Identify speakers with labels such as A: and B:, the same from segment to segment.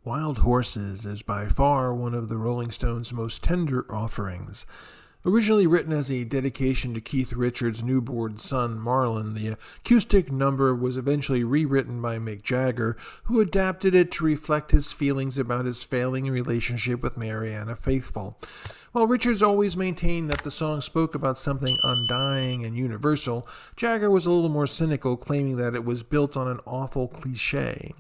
A: Wild Horses is by far one of the Rolling Stones' most tender offerings. Originally written as a dedication to Keith Richards' newborn son Marlon, the acoustic number was eventually rewritten by Mick Jagger, who adapted it to reflect his feelings about his failing relationship with Marianne Faithful. While Richards always maintained that the song spoke about something undying and universal, Jagger was a little more cynical, claiming that it was built on an awful cliche.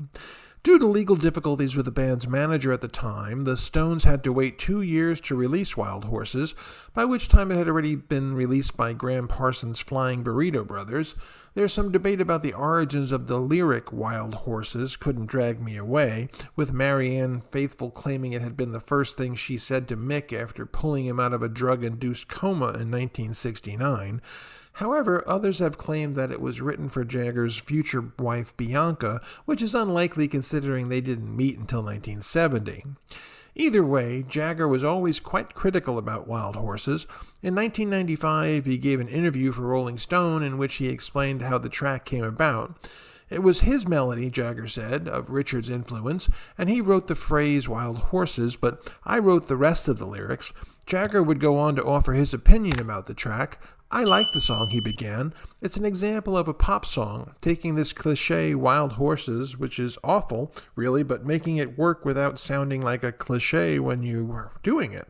A: Due to legal difficulties with the band's manager at the time, the Stones had to wait 2 years to release Wild Horses, by which time it had already been released by Graham Parsons' Flying Burrito Brothers. There's some debate about the origins of the lyric Wild Horses couldn't drag me away, with Marianne Faithful claiming it had been the first thing she said to Mick after pulling him out of a drug-induced coma in 1969. However, others have claimed that it was written for Jagger's future wife Bianca, which is unlikely considering they didn't meet until 1970. Either way, Jagger was always quite critical about Wild Horses. In 1995, he gave an interview for Rolling Stone in which he explained how the track came about. It was his melody, Jagger said, of Richards' influence, and he wrote the phrase Wild Horses, but I wrote the rest of the lyrics. Jagger would go on to offer his opinion about the track. I like the song, he began. It's an example of a pop song, taking this cliche Wild Horses, which is awful, really, but making it work without sounding like a cliche when you were doing it.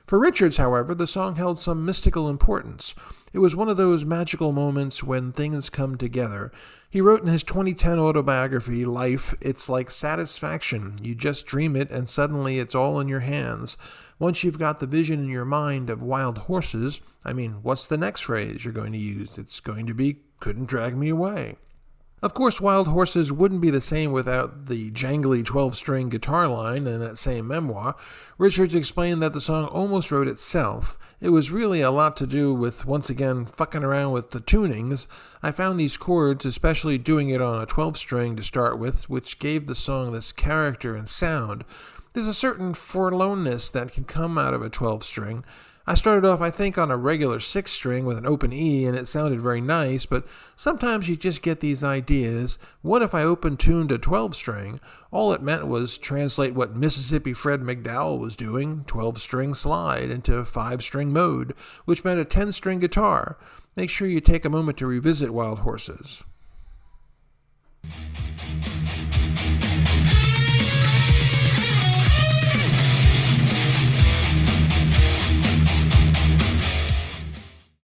A: For Richards, however, the song held some mystical importance. It was one of those magical moments when things come together. He wrote in his 2010 autobiography, Life, it's like satisfaction. You just dream it and suddenly it's all in your hands. Once you've got the vision in your mind of wild horses, what's the next phrase you're going to use? It's going to be, couldn't drag me away. Of course, Wild Horses wouldn't be the same without the jangly 12-string guitar line in that same memoir. Richards explained that the song almost wrote itself. It was really a lot to do with, once again, fucking around with the tunings. I found these chords, especially doing it on a 12-string to start with, which gave the song this character and sound. There's a certain forlornness that can come out of a 12-string. I started off, I think, on a regular 6-string with an open E, and it sounded very nice, but sometimes you just get these ideas. What if I open-tuned a 12-string? All it meant was translate what Mississippi Fred McDowell was doing, 12-string slide, into 5-string mode, which meant a 10-string guitar. Make sure you take a moment to revisit Wild Horses.